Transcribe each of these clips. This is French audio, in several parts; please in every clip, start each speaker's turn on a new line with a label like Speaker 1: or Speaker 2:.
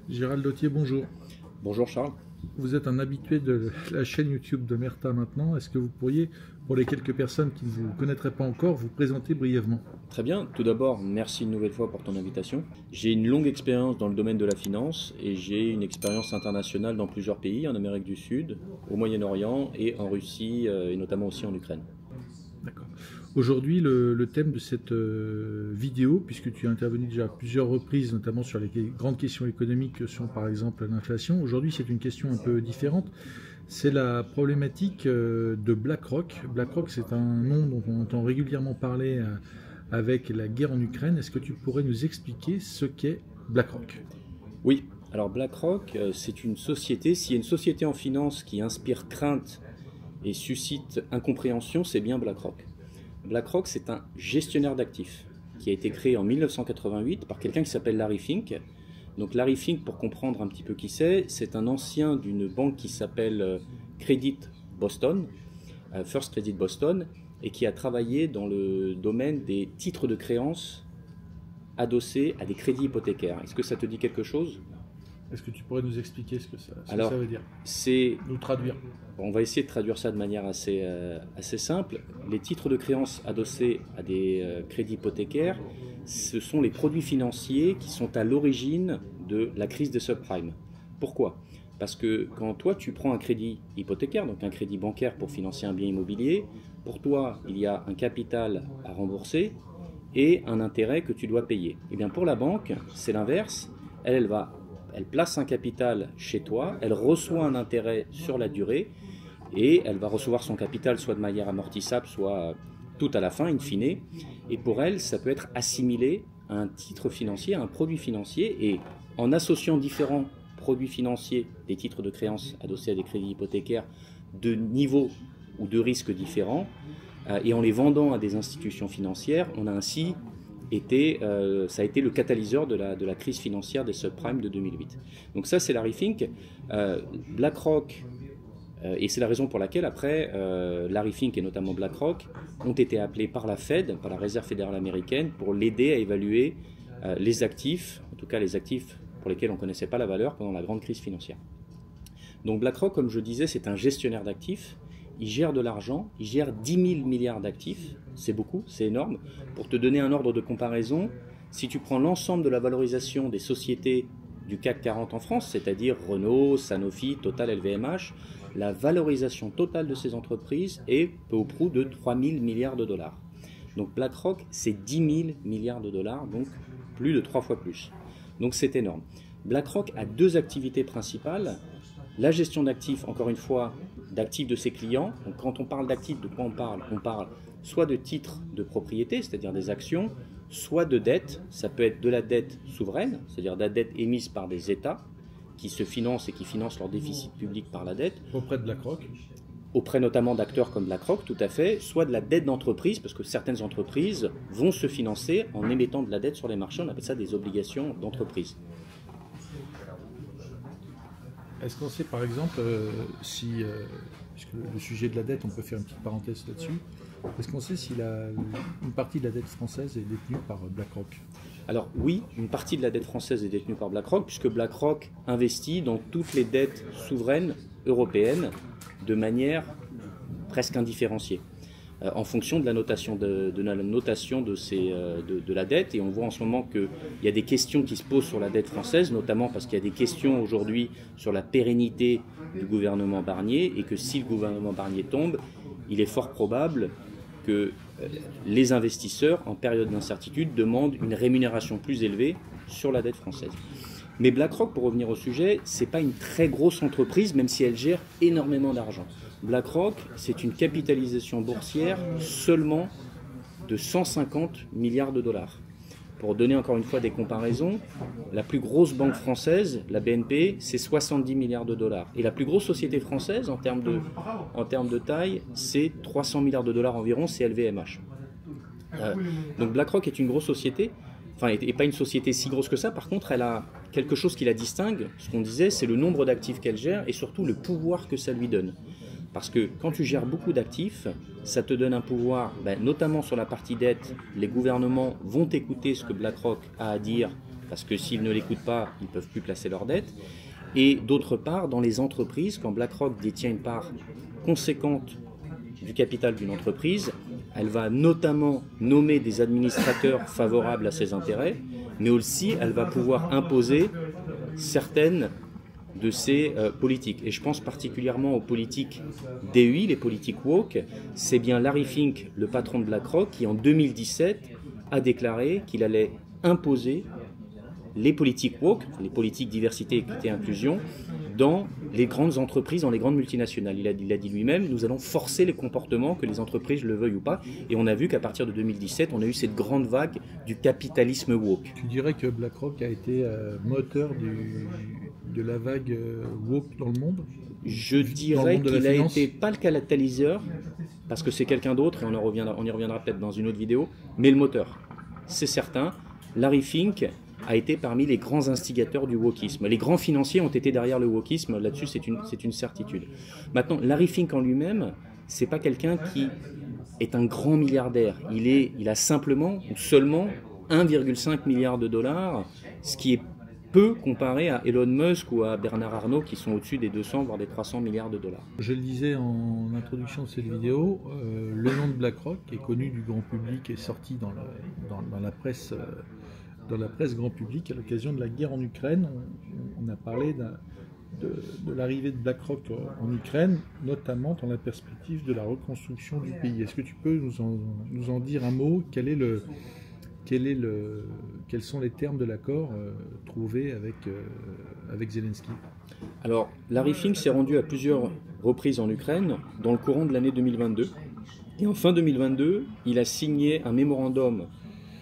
Speaker 1: Gérald Dautier, bonjour.
Speaker 2: Bonjour Charles.
Speaker 1: Vous êtes un habitué de la chaîne YouTube d'Omerta maintenant. Est-ce que vous pourriez, pour les quelques personnes qui ne vous connaîtraient pas encore, vous présenter brièvement?
Speaker 2: Très bien. Tout d'abord, merci une nouvelle fois pour ton invitation. J'ai une longue expérience dans le domaine de la finance et j'ai une expérience internationale dans plusieurs pays, en Amérique du Sud, au Moyen-Orient et en Russie et notamment aussi en Ukraine.
Speaker 1: D'accord. Aujourd'hui, le thème de cette vidéo, puisque tu as intervenu déjà à plusieurs reprises, notamment sur les grandes questions économiques que sont par exemple l'inflation, aujourd'hui c'est une question un peu différente. C'est la problématique de BlackRock. BlackRock, c'est un nom dont on entend régulièrement parler avec la guerre en Ukraine. Est-ce que tu pourrais nous expliquer ce qu'est BlackRock?
Speaker 2: Oui, alors BlackRock, c'est une société, s'il y a une société en finance qui inspire crainte et suscite incompréhension, c'est bien BlackRock. BlackRock, c'est un gestionnaire d'actifs qui a été créé en 1988 par quelqu'un qui s'appelle Larry Fink. Donc Larry Fink, pour comprendre un petit peu qui c'est un ancien d'une banque qui s'appelle Credit Boston, First Credit Boston, et qui a travaillé dans le domaine des titres de créance adossés à des crédits hypothécaires. Est-ce que ça te dit quelque chose?
Speaker 1: Est-ce que tu pourrais nous expliquer ce que ça veut dire?
Speaker 2: Nous
Speaker 1: traduire.
Speaker 2: On va essayer de traduire ça de manière assez simple. Les titres de créance adossés à des crédits hypothécaires, ce sont les produits financiers qui sont à l'origine de la crise des subprimes. Pourquoi? Parce que quand toi tu prends un crédit hypothécaire, donc un crédit bancaire pour financer un bien immobilier, pour toi il y a un capital à rembourser et un intérêt que tu dois payer. Et bien pour la banque, c'est l'inverse. Elle place un capital chez toi, elle reçoit un intérêt sur la durée et elle va recevoir son capital soit de manière amortissable, soit tout à la fin, in fine. Et pour elle, ça peut être assimilé à un titre financier, à un produit financier. Et en associant différents produits financiers, des titres de créance adossés à des crédits hypothécaires de niveaux ou de risques différents, et en les vendant à des institutions financières, on a ainsi ça a été le catalyseur de la crise financière des subprimes de 2008. Donc ça, c'est Larry Fink. BlackRock, et c'est la raison pour laquelle après, Larry Fink et notamment BlackRock ont été appelés par la Fed, par la Réserve fédérale américaine, pour l'aider à évaluer les actifs, en tout cas les actifs pour lesquels on ne connaissait pas la valeur pendant la grande crise financière. Donc BlackRock, comme je disais, c'est un gestionnaire d'actifs. Il gère de l'argent, il gère 10 000 milliards d'actifs, c'est beaucoup, c'est énorme. Pour te donner un ordre de comparaison, si tu prends l'ensemble de la valorisation des sociétés du CAC 40 en France, c'est-à-dire Renault, Sanofi, Total, LVMH, la valorisation totale de ces entreprises est peu ou prou de 3 000 milliards de dollars. Donc BlackRock, c'est 10 000 milliards de dollars, donc plus de 3 fois plus. Donc c'est énorme. BlackRock a deux activités principales. La gestion d'actifs, encore une fois, d'actifs de ses clients. Donc quand on parle d'actifs, de quoi on parle? On parle soit de titres de propriété, c'est-à-dire des actions, soit de dette. Ça peut être de la dette souveraine, c'est-à-dire de la dette émise par des États qui se financent et qui financent leur déficit public par la dette.
Speaker 1: Auprès de BlackRock?
Speaker 2: Auprès notamment d'acteurs comme BlackRock, tout à fait, soit de la dette d'entreprise, parce que certaines entreprises vont se financer en émettant de la dette sur les marchés. On appelle ça des obligations d'entreprise.
Speaker 1: Est-ce qu'on sait par exemple puisque le sujet de la dette, on peut faire une petite parenthèse là-dessus, est-ce qu'on sait si une partie de la dette française est détenue par BlackRock?
Speaker 2: Alors oui, une partie de la dette française est détenue par BlackRock, puisque BlackRock investit dans toutes les dettes souveraines européennes de manière presque indifférenciée, en fonction de la notation de la dette. Et on voit en ce moment qu'il y a des questions qui se posent sur la dette française, notamment parce qu'il y a des questions aujourd'hui sur la pérennité du gouvernement Barnier, et que si le gouvernement Barnier tombe, il est fort probable que les investisseurs, en période d'incertitude, demandent une rémunération plus élevée sur la dette française. Mais BlackRock, pour revenir au sujet, ce n'est pas une très grosse entreprise, même si elle gère énormément d'argent. BlackRock, c'est une capitalisation boursière seulement de 150 milliards de dollars. pour donner encore une fois des comparaisons, la plus grosse banque française, la BNP, c'est 70 milliards de dollars. Et la plus grosse société française, en termes de taille, c'est 300 milliards de dollars environ, c'est LVMH. Donc BlackRock est une grosse société, enfin, et pas une société si grosse que ça. Par contre, elle a quelque chose qui la distingue, ce qu'on disait, c'est le nombre d'actifs qu'elle gère et surtout le pouvoir que ça lui donne. Parce que quand tu gères beaucoup d'actifs, ça te donne un pouvoir, notamment sur la partie dette, les gouvernements vont écouter ce que BlackRock a à dire, parce que s'ils ne l'écoutent pas, ils ne peuvent plus placer leur dette. Et d'autre part, dans les entreprises, quand BlackRock détient une part conséquente du capital d'une entreprise, elle va notamment nommer des administrateurs favorables à ses intérêts, mais aussi elle va pouvoir imposer certaines de ces politiques. Et je pense particulièrement aux politiques DEI, les politiques woke. C'est bien Larry Fink, le patron de BlackRock, qui en 2017 a déclaré qu'il allait imposer les politiques woke, les politiques diversité, équité, inclusion, dans les grandes entreprises, dans les grandes multinationales. Il a dit lui-même, nous allons forcer les comportements, que les entreprises le veuillent ou pas. Et on a vu qu'à partir de 2017, on a eu cette grande vague du capitalisme woke.
Speaker 1: Tu dirais que BlackRock a été moteur de la vague woke dans le monde?
Speaker 2: Je dirais qu'il a été pas le catalyseur, parce que c'est quelqu'un d'autre, et on y reviendra peut-être dans une autre vidéo, mais le moteur. C'est certain. Larry Fink a été parmi les grands instigateurs du wokisme. Les grands financiers ont été derrière le wokisme, là-dessus c'est une certitude. Maintenant, Larry Fink en lui-même, c'est pas quelqu'un qui est un grand milliardaire. Il a simplement ou seulement 1,5 milliard de dollars, ce qui est peu comparé à Elon Musk ou à Bernard Arnault qui sont au-dessus des 200 voire des 300 milliards de dollars.
Speaker 1: Je le disais en introduction de cette vidéo, le nom de BlackRock est connu du grand public et sorti dans la presse. Dans la presse grand public, à l'occasion de la guerre en Ukraine, on a parlé de l'arrivée de BlackRock en Ukraine, notamment dans la perspective de la reconstruction du pays. Est-ce que tu peux nous en dire un mot? Quels sont les termes de l'accord trouvé avec Zelensky?
Speaker 2: Alors, Larry Fink s'est rendu à plusieurs reprises en Ukraine dans le courant de l'année 2022. Et en fin 2022, il a signé un mémorandum,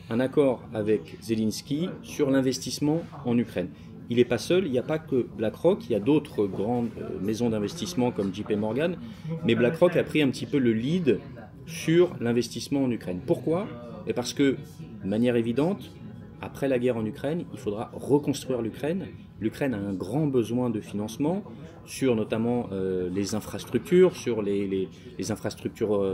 Speaker 2: un accord avec Zelensky sur l'investissement en Ukraine. Il n'est pas seul, il n'y a pas que BlackRock, il y a d'autres grandes maisons d'investissement comme JP Morgan, mais BlackRock a pris un petit peu le lead sur l'investissement en Ukraine. Pourquoi? Parce que, de manière évidente, après la guerre en Ukraine, il faudra reconstruire l'Ukraine. L'Ukraine a un grand besoin de financement sur notamment les infrastructures, sur les infrastructures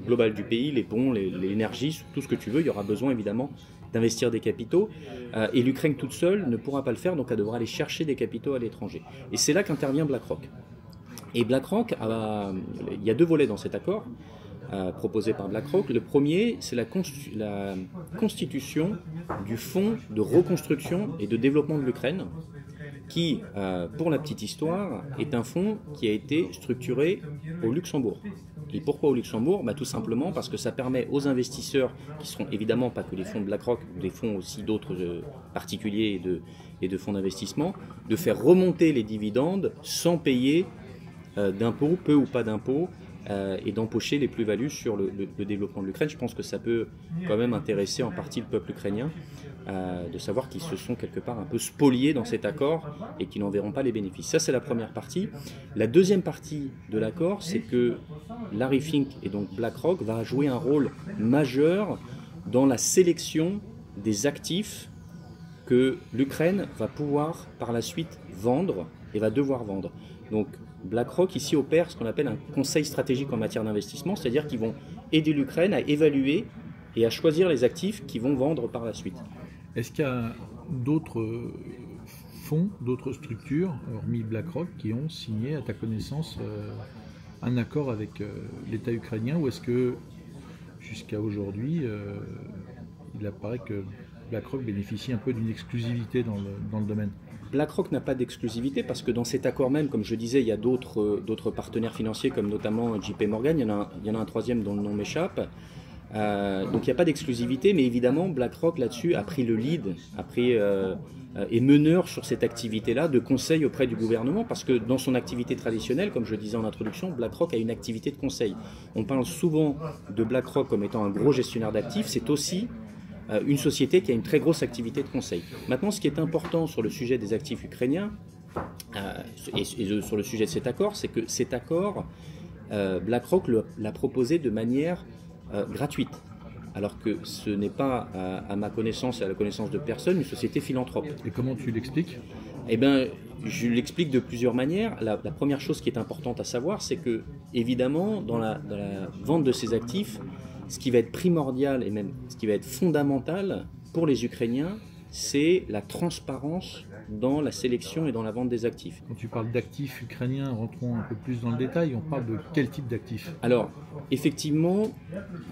Speaker 2: globales du pays, les ponts, l'énergie, tout ce que tu veux. Il y aura besoin évidemment d'investir des capitaux. Et l'Ukraine toute seule ne pourra pas le faire, donc elle devra aller chercher des capitaux à l'étranger. Et c'est là qu'intervient BlackRock. Et BlackRock, il y a deux volets dans cet accord proposé par BlackRock. Le premier, c'est la constitution du fonds de reconstruction et de développement de l'Ukraine, qui, pour la petite histoire, est un fonds qui a été structuré au Luxembourg. Et pourquoi au Luxembourg? Tout simplement parce que ça permet aux investisseurs, qui seront évidemment pas que les fonds de BlackRock, des fonds aussi d'autres particuliers et de fonds d'investissement, de faire remonter les dividendes sans payer d'impôts, peu ou pas d'impôts, et d'empocher les plus-values sur le développement de l'Ukraine. Je pense que ça peut quand même intéresser en partie le peuple ukrainien, de savoir qu'ils se sont quelque part un peu spoliés dans cet accord et qu'ils n'en verront pas les bénéfices. Ça, c'est la première partie. La deuxième partie de l'accord, c'est que Larry Fink et donc BlackRock va jouer un rôle majeur dans la sélection des actifs que l'Ukraine va pouvoir par la suite vendre et va devoir vendre. Donc BlackRock ici opère ce qu'on appelle un conseil stratégique en matière d'investissement, c'est-à-dire qu'ils vont aider l'Ukraine à évaluer et à choisir les actifs qu'ils vont vendre par la suite.
Speaker 1: Est-ce qu'il y a d'autres fonds, d'autres structures, hormis BlackRock, qui ont signé, à ta connaissance, un accord avec l'État ukrainien, ou est-ce que jusqu'à aujourd'hui, il apparaît que BlackRock bénéficie un peu d'une exclusivité dans le domaine?
Speaker 2: BlackRock n'a pas d'exclusivité parce que dans cet accord même, comme je disais, il y a d'autres partenaires financiers comme notamment JP Morgan, il y en a un troisième dont le nom m'échappe. Donc il n'y a pas d'exclusivité, mais évidemment BlackRock là-dessus a pris le lead, est meneur sur cette activité-là de conseil auprès du gouvernement, parce que dans son activité traditionnelle, comme je disais en introduction, BlackRock a une activité de conseil. On parle souvent de BlackRock comme étant un gros gestionnaire d'actifs, c'est aussi une société qui a une très grosse activité de conseil. Maintenant, ce qui est important sur le sujet des actifs ukrainiens, et sur le sujet de cet accord, c'est que cet accord, BlackRock l'a proposé de manière gratuite, alors que ce n'est pas, à ma connaissance et à la connaissance de personne, une société philanthrope.
Speaker 1: Et comment tu l'expliques?
Speaker 2: Eh bien, je l'explique de plusieurs manières. La première chose qui est importante à savoir, c'est que, évidemment, dans la vente de ces actifs, ce qui va être primordial et même ce qui va être fondamental pour les Ukrainiens, c'est la transparence dans la sélection et dans la vente des actifs.
Speaker 1: Quand tu parles d'actifs ukrainiens, rentrons un peu plus dans le détail, on parle de quel type d'actifs?
Speaker 2: Alors, effectivement,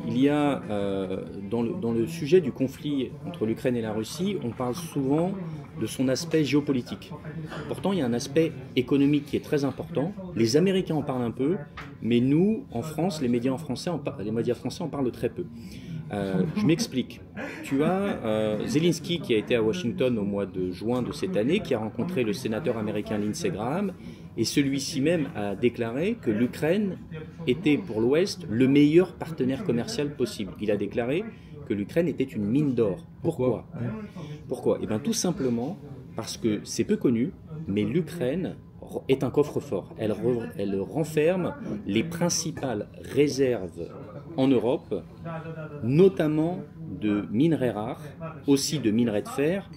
Speaker 2: il y a, dans le sujet du conflit entre l'Ukraine et la Russie, on parle souvent de son aspect géopolitique. Pourtant, il y a un aspect économique qui est très important. Les Américains en parlent un peu, mais nous, en France, les médias français en parlent très peu. Je m'explique. Tu as Zelensky qui a été à Washington au mois de juin de cette année, qui a rencontré le sénateur américain Lindsey Graham, et celui-ci même a déclaré que l'Ukraine était pour l'Ouest le meilleur partenaire commercial possible. Il a déclaré que l'Ukraine était une mine d'or. Pourquoi? Eh bien, tout simplement parce que c'est peu connu, mais l'Ukraine est un coffre-fort. Elle renferme les principales réserves en Europe, notamment de minerais rares, aussi de minerais de fer,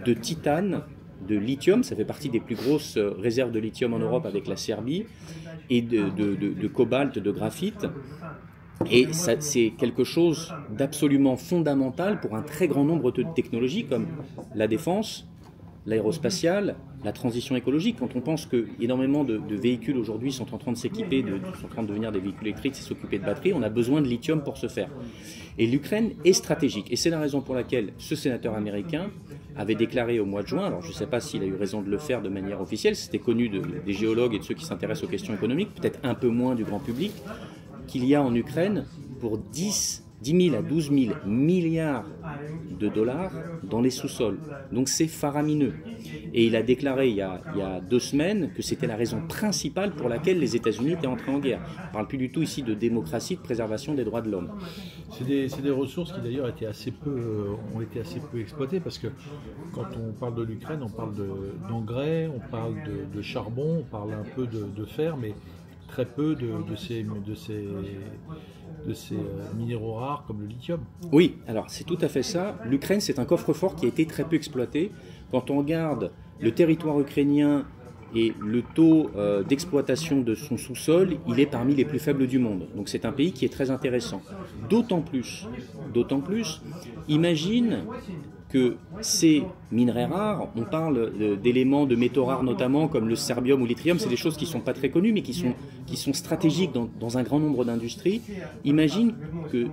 Speaker 2: de titane, de lithium, ça fait partie des plus grosses réserves de lithium en Europe avec la Serbie, et de cobalt, de graphite. Et c'est quelque chose d'absolument fondamental pour un très grand nombre de technologies comme la défense, l'aérospatiale, la transition écologique. Quand on pense que énormément de véhicules aujourd'hui sont en train de s'équiper, sont en train de devenir des véhicules électriques et s'occuper de batteries, on a besoin de lithium pour ce faire. Et l'Ukraine est stratégique. Et c'est la raison pour laquelle ce sénateur américain avait déclaré au mois de juin, alors je ne sais pas s'il a eu raison de le faire de manière officielle, c'était connu des géologues et de ceux qui s'intéressent aux questions économiques, peut-être un peu moins du grand public, qu'il y a en Ukraine pour 10 000 à 12 000 milliards de dollars dans les sous-sols. Donc c'est faramineux. Et il a déclaré il y a 2 semaines que c'était la raison principale pour laquelle les États-Unis étaient entrés en guerre. On ne parle plus du tout ici de démocratie, de préservation des droits de l'homme.
Speaker 1: C'est des ressources qui d'ailleurs ont été assez peu exploitées, parce que quand on parle de l'Ukraine, on parle d'engrais, on parle de charbon, on parle un peu de fer, mais très peu de ces minéraux rares comme le lithium.
Speaker 2: Oui, alors c'est tout à fait ça. L'Ukraine, c'est un coffre-fort qui a été très peu exploité. Quand on regarde le territoire ukrainien et le taux d'exploitation de son sous-sol, il est parmi les plus faibles du monde. Donc c'est un pays qui est très intéressant. D'autant plus, imagine que ces minerais rares, on parle d'éléments de métaux rares notamment comme le serbium ou l'yttrium, c'est des choses qui ne sont pas très connues mais qui sont stratégiques dans un grand nombre d'industries. Imagine que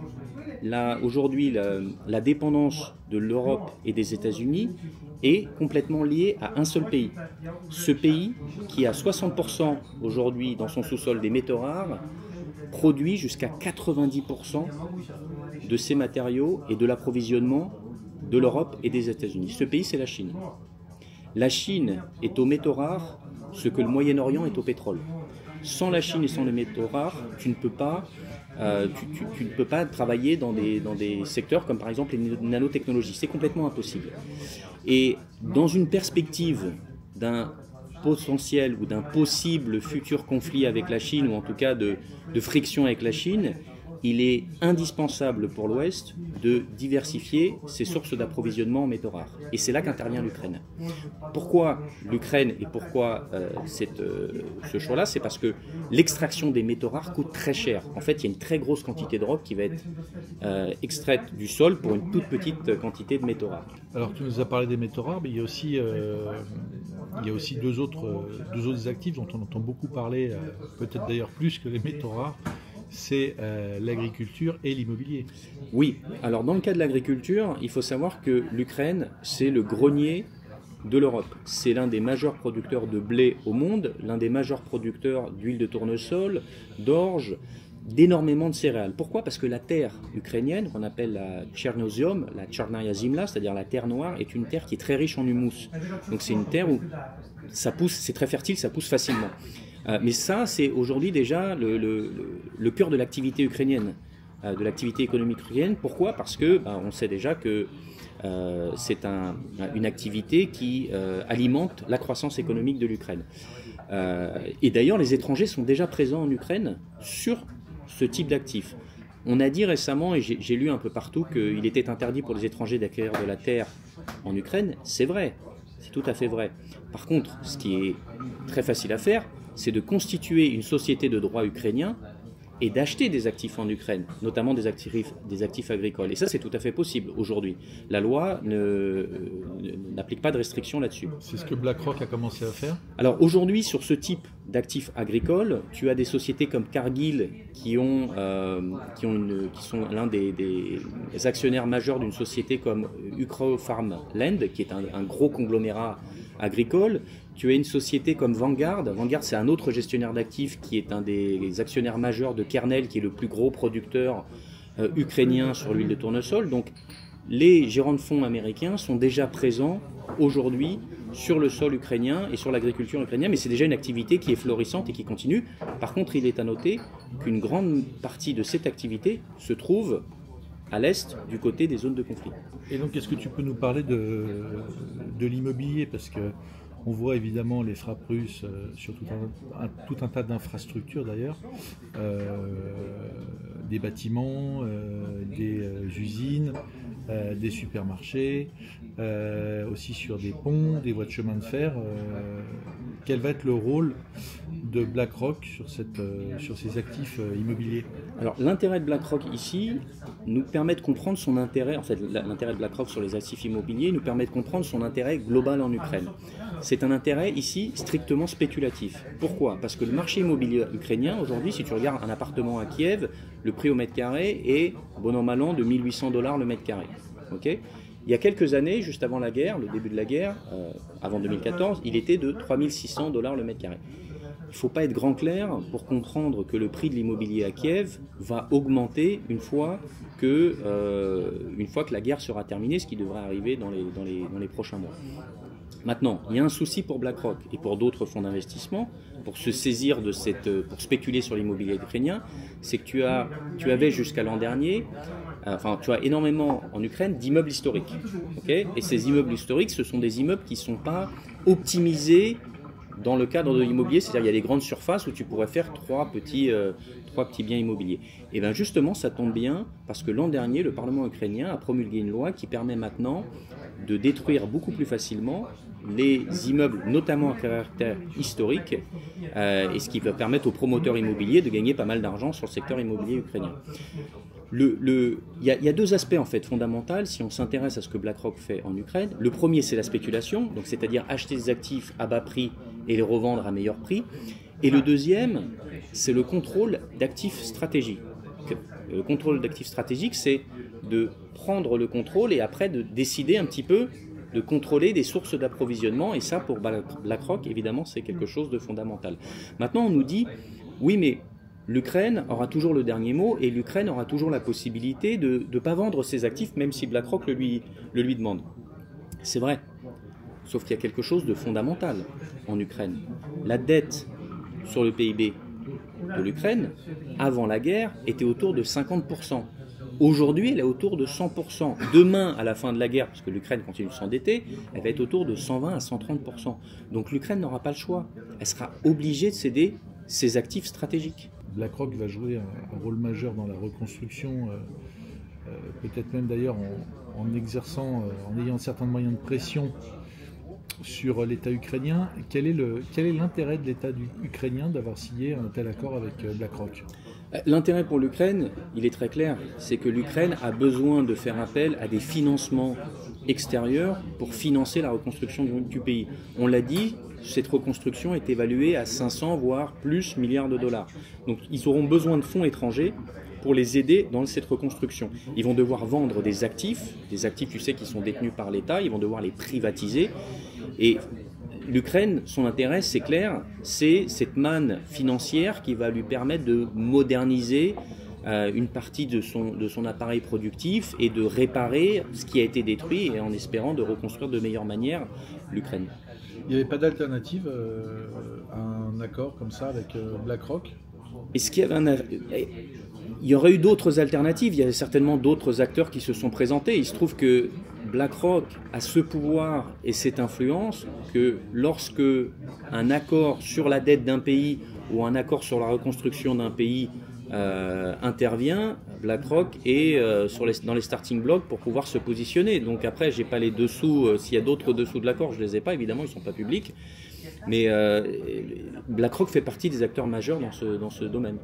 Speaker 2: aujourd'hui la dépendance de l'Europe et des États-Unis est complètement liée à un seul pays. Ce pays qui a 60% aujourd'hui dans son sous-sol des métaux rares produit jusqu'à 90% de ces matériaux et de l'approvisionnement de l'Europe et des États-Unis. Ce pays, c'est la Chine. La Chine est aux métaux rares ce que le Moyen-Orient est au pétrole. Sans la Chine et sans les métaux rares, tu ne peux pas travailler dans des secteurs comme par exemple les nanotechnologies. C'est complètement impossible. Et dans une perspective d'un potentiel ou d'un possible futur conflit avec la Chine, ou en tout cas de friction avec la Chine, il est indispensable pour l'Ouest de diversifier ses sources d'approvisionnement en métaux rares. Et c'est là qu'intervient l'Ukraine. Pourquoi l'Ukraine et pourquoi ce choix-là? C'est parce que l'extraction des métaux rares coûte très cher. En fait, il y a une très grosse quantité de roc qui va être extraite du sol pour une toute petite quantité de métaux rares.
Speaker 1: Alors, tu nous as parlé des métaux rares, mais il y a aussi deux autres actifs dont on entend beaucoup parler, peut-être d'ailleurs plus que les métaux rares. C'est l'agriculture et l'immobilier.
Speaker 2: Oui, alors dans le cas de l'agriculture, il faut savoir que l'Ukraine, c'est le grenier de l'Europe. C'est l'un des majeurs producteurs de blé au monde, l'un des majeurs producteurs d'huile de tournesol, d'orge, d'énormément de céréales. Pourquoi? Parce que la terre ukrainienne, qu'on appelle la tchernosium, la tcharnaya zimla, c'est-à-dire la terre noire, est une terre qui est très riche en humus. Donc c'est une terre où ça pousse, c'est très fertile, ça pousse facilement. Mais ça, c'est aujourd'hui déjà le cœur de l'activité ukrainienne. de l'activité économique ukrainienne. Pourquoi? Parce que on sait déjà que c'est une activité qui alimente la croissance économique de l'Ukraine. Et d'ailleurs, les étrangers sont déjà présents en Ukraine sur ce type d'actifs. On a dit récemment, et j'ai lu un peu partout, qu'il était interdit pour les étrangers d'acquérir de la terre en Ukraine. C'est vrai, c'est tout à fait vrai. Par contre, ce qui est très facile à faire, c'est de constituer une société de droit ukrainien et d'acheter des actifs en Ukraine, notamment des actifs agricoles. Et ça, c'est tout à fait possible aujourd'hui. La loi n'applique pas de restrictions là-dessus.
Speaker 1: C'est ce que BlackRock a commencé à faire?
Speaker 2: Alors aujourd'hui, sur ce type d'actifs agricoles, tu as des sociétés comme Cargill qui sont l'un des actionnaires majeurs d'une société comme Ukro-Farmland, qui est un gros conglomérat agricole. Tu as une société comme Vanguard. Vanguard, c'est un autre gestionnaire d'actifs qui est un des actionnaires majeurs de Kernel, qui est le plus gros producteur ukrainien sur l'huile de tournesol. Donc, les gérants de fonds américains sont déjà présents aujourd'hui sur le sol ukrainien et sur l'agriculture ukrainienne, mais c'est déjà une activité qui est florissante et qui continue. Par contre, il est à noter qu'une grande partie de cette activité se trouve à l'est, du côté des zones de conflit.
Speaker 1: Et donc, est-ce que tu peux nous parler de l'immobilier? Parce que on voit évidemment les frappes russes sur tout un tas d'infrastructures d'ailleurs, des bâtiments, des usines, des supermarchés, aussi sur des ponts, des voies de chemin de fer. Quel va être le rôle de BlackRock sur ces actifs immobiliers?
Speaker 2: Alors l'intérêt de BlackRock ici nous permet de comprendre son intérêt, en fait l'intérêt de BlackRock sur les actifs immobiliers nous permet de comprendre son intérêt global en Ukraine. C'est un intérêt ici strictement spéculatif. Pourquoi? Parce que le marché immobilier ukrainien aujourd'hui, si tu regardes un appartement à Kiev, le prix au mètre carré est, bon an mal an, de 1800 $ le mètre carré. Okay? Il y a quelques années, juste avant la guerre, le début de la guerre, avant 2014, il était de 3600 $ le mètre carré. Il ne faut pas être grand clair pour comprendre que le prix de l'immobilier à Kiev va augmenter une fois que la guerre sera terminée, ce qui devrait arriver dans les prochains mois. Maintenant, il y a un souci pour BlackRock et pour d'autres fonds d'investissement, pour se saisir pour spéculer sur l'immobilier ukrainien, c'est que tu avais jusqu'à l'an dernier, tu as énormément en Ukraine d'immeubles historiques. Okay, et ces immeubles historiques, ce sont des immeubles qui ne sont pas optimisés dans le cadre de l'immobilier, c'est-à-dire il y a des grandes surfaces où tu pourrais faire trois petits biens immobiliers. Et bien justement, ça tombe bien parce que l'an dernier, le Parlement ukrainien a promulgué une loi qui permet maintenant de détruire beaucoup plus facilement les immeubles, notamment à caractère historique, et ce qui va permettre aux promoteurs immobiliers de gagner pas mal d'argent sur le secteur immobilier ukrainien. Il y a deux aspects en fait fondamentaux si on s'intéresse à ce que BlackRock fait en Ukraine. Le premier, c'est la spéculation, donc c'est-à-dire acheter des actifs à bas prix et les revendre à meilleur prix. Et le deuxième, c'est le contrôle d'actifs stratégiques. Le contrôle d'actifs stratégiques, c'est de prendre le contrôle et après de décider un petit peu de contrôler des sources d'approvisionnement. Et ça, pour BlackRock, évidemment, c'est quelque chose de fondamental. Maintenant, on nous dit, oui, mais l'Ukraine aura toujours le dernier mot et l'Ukraine aura toujours la possibilité de ne pas vendre ses actifs, même si BlackRock le lui demande. C'est vrai, sauf qu'il y a quelque chose de fondamental en Ukraine. La dette sur le PIB de l'Ukraine, avant la guerre, était autour de 50%. Aujourd'hui, elle est autour de 100%. Demain, à la fin de la guerre, parce que l'Ukraine continue de s'endetter, elle va être autour de 120 à 130%. Donc l'Ukraine n'aura pas le choix. Elle sera obligée de céder ses actifs stratégiques.
Speaker 1: BlackRock va jouer un rôle majeur dans la reconstruction, peut-être même d'ailleurs en exerçant, en ayant certains moyens de pression sur l'État ukrainien. Quel est l'intérêt de l'État ukrainien d'avoir signé un tel accord avec BlackRock?
Speaker 2: L'intérêt pour l'Ukraine, il est très clair, c'est que l'Ukraine a besoin de faire appel à des financements extérieurs pour financer la reconstruction du pays. On l'a dit, cette reconstruction est évaluée à 500 voire plus milliards de dollars. Donc ils auront besoin de fonds étrangers pour les aider dans cette reconstruction. Ils vont devoir vendre des actifs tu sais, qui sont détenus par l'État, ils vont devoir les privatiser. Et l'Ukraine, son intérêt, c'est clair, c'est cette manne financière qui va lui permettre de moderniser une partie de son appareil productif et de réparer ce qui a été détruit et en espérant de reconstruire de meilleure manière l'Ukraine.
Speaker 1: Il n'y avait pas d'alternative à un accord comme ça avec BlackRock?
Speaker 2: Est-ce qu'il y avait il y aurait eu d'autres alternatives, il y a certainement d'autres acteurs qui se sont présentés. Il se trouve que BlackRock a ce pouvoir et cette influence que lorsque un accord sur la dette d'un pays ou un accord sur la reconstruction d'un pays intervient, BlackRock est dans les starting blocks pour pouvoir se positionner. Donc après, j'ai pas les dessous, s'il y a d'autres dessous de l'accord, je les ai pas, évidemment, ils sont pas publics. Mais BlackRock fait partie des acteurs majeurs dans ce domaine.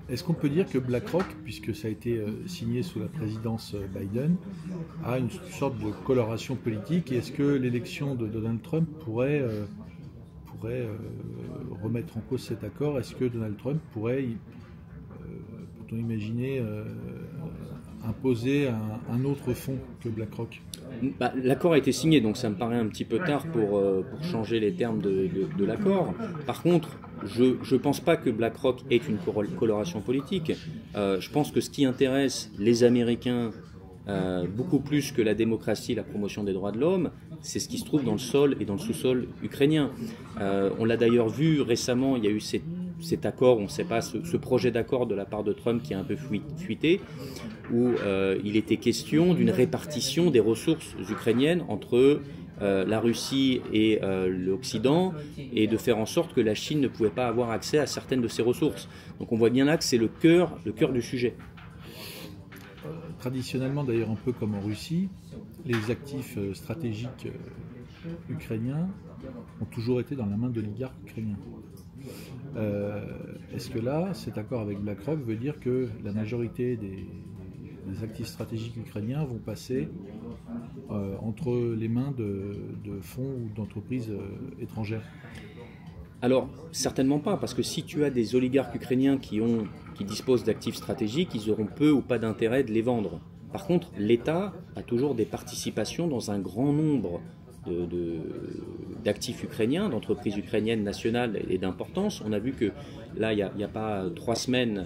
Speaker 1: Est-ce qu'on peut dire que BlackRock, puisque ça a été signé sous la présidence Biden, a une sorte de coloration politique? Et est-ce que l'élection de Donald Trump pourrait remettre en cause cet accord? Est-ce que Donald Trump pourrait, peut-on imaginer, imposer un autre fonds que BlackRock?
Speaker 2: L'accord a été signé, donc ça me paraît un petit peu tard pour changer les termes de l'accord. Par contre, je ne pense pas que BlackRock ait une coloration politique. Je pense que ce qui intéresse les Américains beaucoup plus que la démocratie et la promotion des droits de l'homme, c'est ce qui se trouve dans le sol et dans le sous-sol ukrainien. On l'a d'ailleurs vu récemment, il y a eu cet accord, on ne sait pas, ce projet d'accord de la part de Trump qui a un peu fuité, où il était question d'une répartition des ressources ukrainiennes entre la Russie et l'Occident, et de faire en sorte que la Chine ne pouvait pas avoir accès à certaines de ces ressources. Donc on voit bien là que c'est le cœur du sujet.
Speaker 1: Traditionnellement, d'ailleurs un peu comme en Russie, les actifs stratégiques ukrainiens ont toujours été dans la main d'oligarques ukrainiens. Est-ce que là, cet accord avec BlackRock veut dire que la majorité des actifs stratégiques ukrainiens vont passer entre les mains de fonds ou d'entreprises étrangères?
Speaker 2: Alors, certainement pas, parce que si tu as des oligarques ukrainiens qui disposent d'actifs stratégiques, ils auront peu ou pas d'intérêt de les vendre. Par contre, l'État a toujours des participations dans un grand nombre d'actifs ukrainiens, d'entreprises ukrainiennes nationales et d'importance. On a vu que là, il n'y a pas 3 semaines,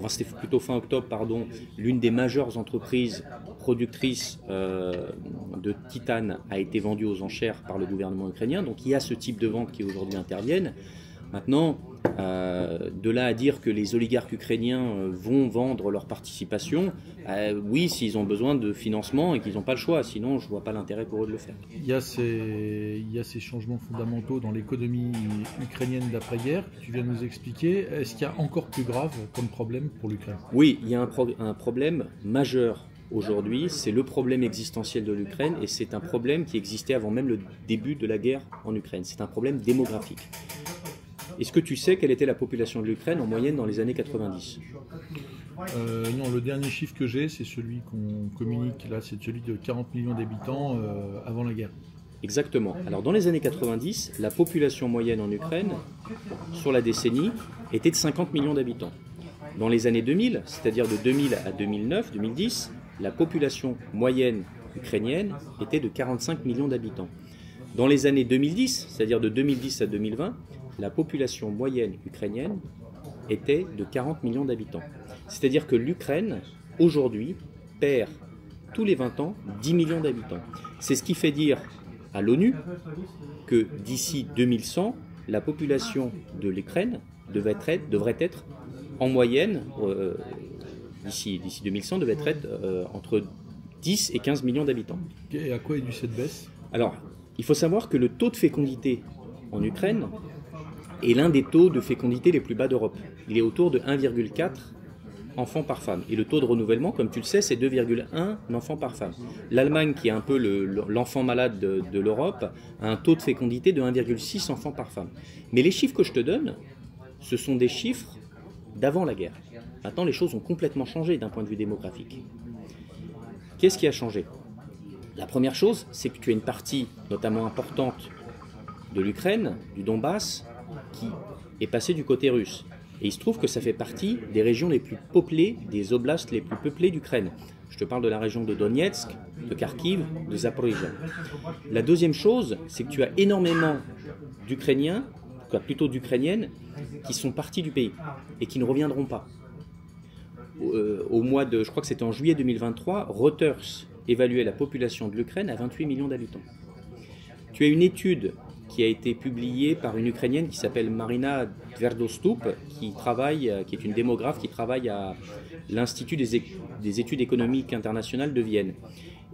Speaker 2: c'était plutôt fin octobre, pardon, l'une des majeures entreprises productrices de titane a été vendue aux enchères par le gouvernement ukrainien. Donc il y a ce type de ventes qui aujourd'hui interviennent. Maintenant, de là à dire que les oligarques ukrainiens vont vendre leur participation, oui, s'ils ont besoin de financement et qu'ils n'ont pas le choix, sinon je ne vois pas l'intérêt pour eux de le faire.
Speaker 1: Il y a ces changements fondamentaux dans l'économie ukrainienne d'après-guerre que tu viens de nous expliquer. Est-ce qu'il y a encore plus grave comme problème pour l'Ukraine?
Speaker 2: Oui, il y a un problème majeur aujourd'hui, c'est le problème existentiel de l'Ukraine, et c'est un problème qui existait avant même le début de la guerre en Ukraine. C'est un problème démographique. Est-ce que tu sais quelle était la population de l'Ukraine en moyenne dans les années 90 ?
Speaker 1: Non, le dernier chiffre que j'ai, c'est celui qu'on communique là, c'est celui de 40 millions d'habitants avant la guerre.
Speaker 2: Exactement. Alors dans les années 90, la population moyenne en Ukraine, sur la décennie, était de 50 millions d'habitants. Dans les années 2000, c'est-à-dire de 2000 à 2009, 2010, la population moyenne ukrainienne était de 45 millions d'habitants. Dans les années 2010, c'est-à-dire de 2010 à 2020, la population moyenne ukrainienne était de 40 millions d'habitants. C'est-à-dire que l'Ukraine, aujourd'hui, perd tous les 20 ans 10 millions d'habitants. C'est ce qui fait dire à l'ONU que d'ici 2100, la population de l'Ukraine devrait être en moyenne, d'ici 2100, devait être entre 10 et 15 millions d'habitants.
Speaker 1: Et à quoi est due cette baisse ?
Speaker 2: Alors, il faut savoir que le taux de fécondité en Ukraine est l'un des taux de fécondité les plus bas d'Europe. Il est autour de 1,4 enfants par femme. Et le taux de renouvellement, comme tu le sais, c'est 2,1 enfants par femme. L'Allemagne, qui est un peu l'enfant malade de l'Europe, a un taux de fécondité de 1,6 enfants par femme. Mais les chiffres que je te donne, ce sont des chiffres d'avant la guerre. Maintenant, les choses ont complètement changé d'un point de vue démographique. Qu'est-ce qui a changé ? La première chose, c'est que tu as une partie, notamment importante, de l'Ukraine, du Donbass, qui est passée du côté russe. Et il se trouve que ça fait partie des régions les plus peuplées, des oblasts les plus peuplées d'Ukraine. Je te parle de la région de Donetsk, de Kharkiv, de Zaporizhzhia. La deuxième chose, c'est que tu as énormément d'Ukrainiens, plutôt d'Ukrainiennes, qui sont partis du pays et qui ne reviendront pas. Au mois de, je crois que c'était en juillet 2023, Reuters évaluait la population de l'Ukraine à 28 millions d'habitants. Tu as une étude qui a été publié par une Ukrainienne qui s'appelle Marina Tverdostup, qui est une démographe qui travaille à l'Institut des études économiques internationales de Vienne.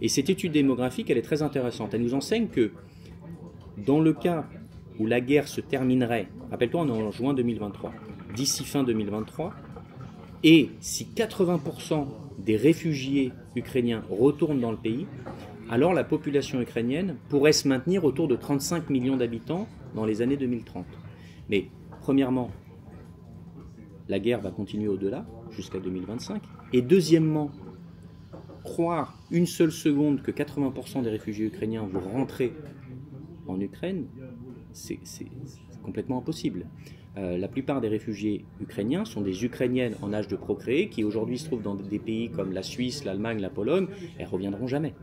Speaker 2: Et cette étude démographique, elle est très intéressante. Elle nous enseigne que dans le cas où la guerre se terminerait, rappelle-toi, on est en juin 2023, d'ici fin 2023, et si 80% des réfugiés ukrainiens retournent dans le pays, alors la population ukrainienne pourrait se maintenir autour de 35 millions d'habitants dans les années 2030. Mais premièrement, la guerre va continuer au-delà, jusqu'à 2025. Et deuxièmement, croire une seule seconde que 80% des réfugiés ukrainiens vont rentrer en Ukraine, c'est complètement impossible. La plupart des réfugiés ukrainiens sont des Ukrainiennes en âge de procréer qui aujourd'hui se trouvent dans des pays comme la Suisse, l'Allemagne, la Pologne, et elles ne reviendront jamais.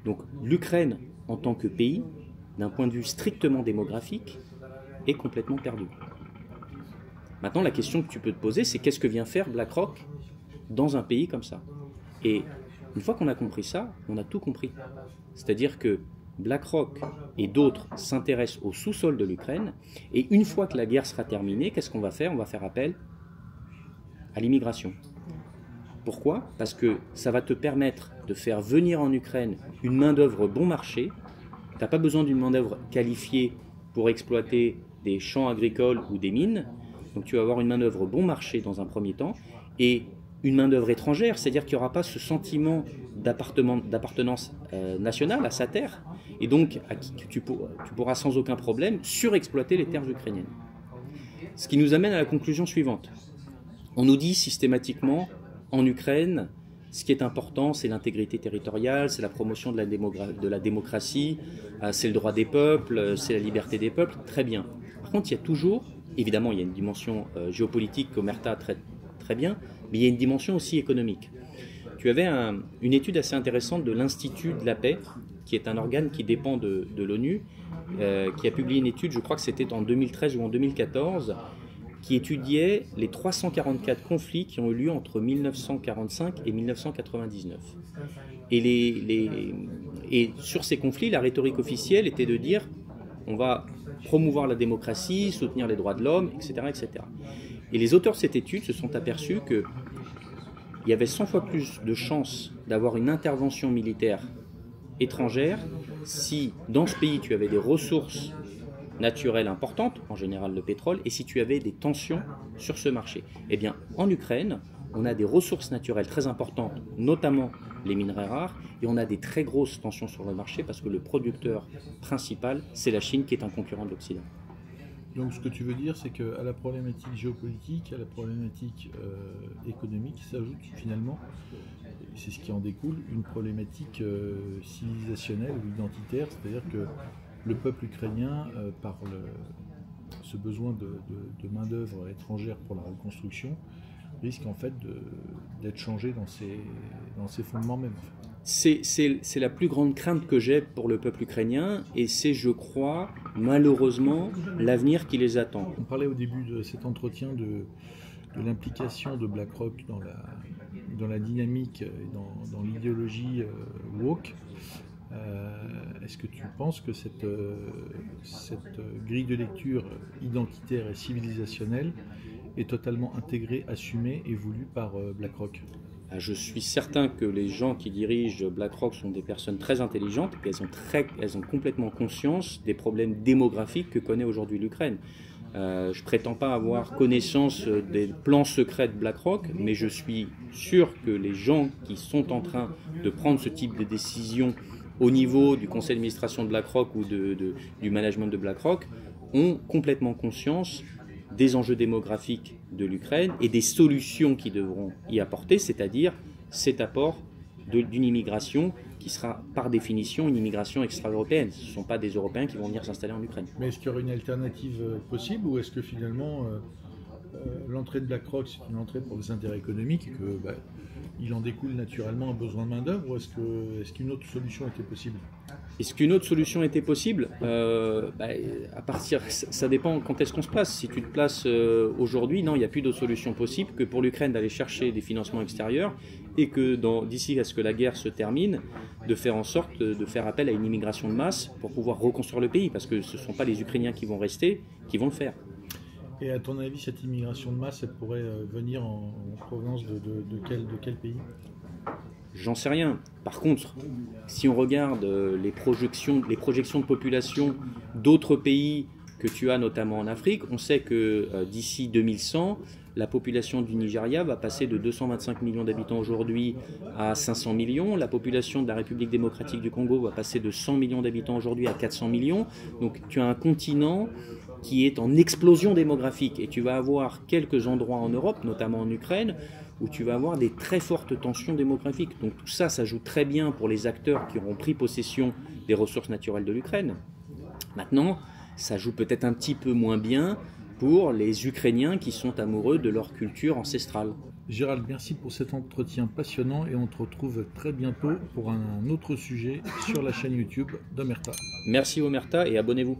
Speaker 2: Donc l'Ukraine, en tant que pays, d'un point de vue strictement démographique, est complètement perdue. Maintenant, la question que tu peux te poser, c'est qu'est-ce que vient faire BlackRock dans un pays comme ça? Et une fois qu'on a compris ça, on a tout compris. C'est-à-dire que BlackRock et d'autres s'intéressent au sous-sol de l'Ukraine, et une fois que la guerre sera terminée, qu'est-ce qu'on va faire? On va faire appel à l'immigration. Pourquoi? Parce que ça va te permettre de faire venir en Ukraine une main-d'œuvre bon marché. Tu n'as pas besoin d'une main-d'œuvre qualifiée pour exploiter des champs agricoles ou des mines. Donc tu vas avoir une main-d'œuvre bon marché dans un premier temps, et une main-d'œuvre étrangère, c'est-à-dire qu'il n'y aura pas ce sentiment d'appartenance nationale à sa terre, et donc tu pourras sans aucun problème surexploiter les terres ukrainiennes. Ce qui nous amène à la conclusion suivante. On nous dit systématiquement, en Ukraine, ce qui est important, c'est l'intégrité territoriale, c'est la promotion de la démocratie, c'est le droit des peuples, c'est la liberté des peuples, très bien. Par contre, il y a toujours, évidemment, il y a une dimension géopolitique qu'Omerta traite très bien, mais il y a une dimension aussi économique. Tu avais une étude assez intéressante de l'Institut de la paix, qui est un organe qui dépend de l'ONU, qui a publié une étude, je crois que c'était en 2013 ou en 2014, qui étudiait les 344 conflits qui ont eu lieu entre 1945 et 1999. Et sur ces conflits, la rhétorique officielle était de dire on va promouvoir la démocratie, soutenir les droits de l'homme, etc., etc. Et les auteurs de cette étude se sont aperçus qu'il y avait 100 fois plus de chances d'avoir une intervention militaire étrangère si dans ce pays tu avais des ressources naturelles importantes, en général le pétrole, et si tu avais des tensions sur ce marché. Eh bien, en Ukraine, on a des ressources naturelles très importantes, notamment les minerais rares, et on a des très grosses tensions sur le marché parce que le producteur principal, c'est la Chine qui est un concurrent de l'Occident.
Speaker 1: Donc ce que tu veux dire, c'est qu'à la problématique géopolitique, à la problématique économique, s'ajoute finalement, c'est ce qui en découle, une problématique civilisationnelle ou identitaire, c'est-à-dire que le peuple ukrainien, par ce besoin de main-d'œuvre étrangère pour la reconstruction, risque en fait d'être changé dans ses fondements même.
Speaker 2: C'est la plus grande crainte que j'ai pour le peuple ukrainien, et c'est, je crois, malheureusement, l'avenir qui les attend.
Speaker 1: On parlait au début de cet entretien de l'implication de BlackRock dans la dynamique et dans l'idéologie woke. Est-ce que tu penses que cette grille de lecture identitaire et civilisationnelle est totalement intégrée, assumée et voulue par BlackRock?
Speaker 2: Je suis certain que les gens qui dirigent BlackRock sont des personnes très intelligentes et elles ont complètement conscience des problèmes démographiques que connaît aujourd'hui l'Ukraine. Je ne prétends pas avoir connaissance des plans secrets de BlackRock, mais je suis sûr que les gens qui sont en train de prendre ce type de décision au niveau du conseil d'administration de BlackRock ou du management de BlackRock ont complètement conscience des enjeux démographiques de l'Ukraine et des solutions qu'ils devront y apporter, c'est-à-dire cet apport d'une immigration qui sera par définition une immigration extra-européenne. Ce ne sont pas des Européens qui vont venir s'installer en Ukraine.
Speaker 1: Mais est-ce qu'il y aurait une alternative possible, ou est-ce que finalement l'entrée de BlackRock c'est une entrée pour des intérêts économiques et que il en découle naturellement un besoin de main-d'œuvre, ou est-ce qu'une autre solution était possible?
Speaker 2: Est-ce qu'une autre solution était possible? Ça dépend quand est-ce qu'on se place. Si tu te places aujourd'hui, non, il n'y a plus d'autre solution possible que pour l'Ukraine d'aller chercher des financements extérieurs et que d'ici à ce que la guerre se termine, de faire en sorte de faire appel à une immigration de masse pour pouvoir reconstruire le pays, parce que ce ne sont pas les Ukrainiens qui vont rester, qui vont le faire.
Speaker 1: Et à ton avis, cette immigration de masse, elle pourrait venir en provenance de quel pays?
Speaker 2: J'en sais rien. Par contre, si on regarde les projections de population d'autres pays que tu as notamment en Afrique, on sait que d'ici 2100, la population du Nigeria va passer de 225 millions d'habitants aujourd'hui à 500 millions. La population de la République démocratique du Congo va passer de 100 millions d'habitants aujourd'hui à 400 millions. Donc tu as un continent qui est en explosion démographique. Et tu vas avoir quelques endroits en Europe, notamment en Ukraine, où tu vas avoir des très fortes tensions démographiques. Donc tout ça, ça joue très bien pour les acteurs qui auront pris possession des ressources naturelles de l'Ukraine. Maintenant, ça joue peut-être un petit peu moins bien pour les Ukrainiens qui sont amoureux de leur culture ancestrale.
Speaker 1: Gérald, merci pour cet entretien passionnant et on te retrouve très bientôt pour un autre sujet sur la chaîne YouTube d'Omerta.
Speaker 2: Merci Omerta et abonnez-vous.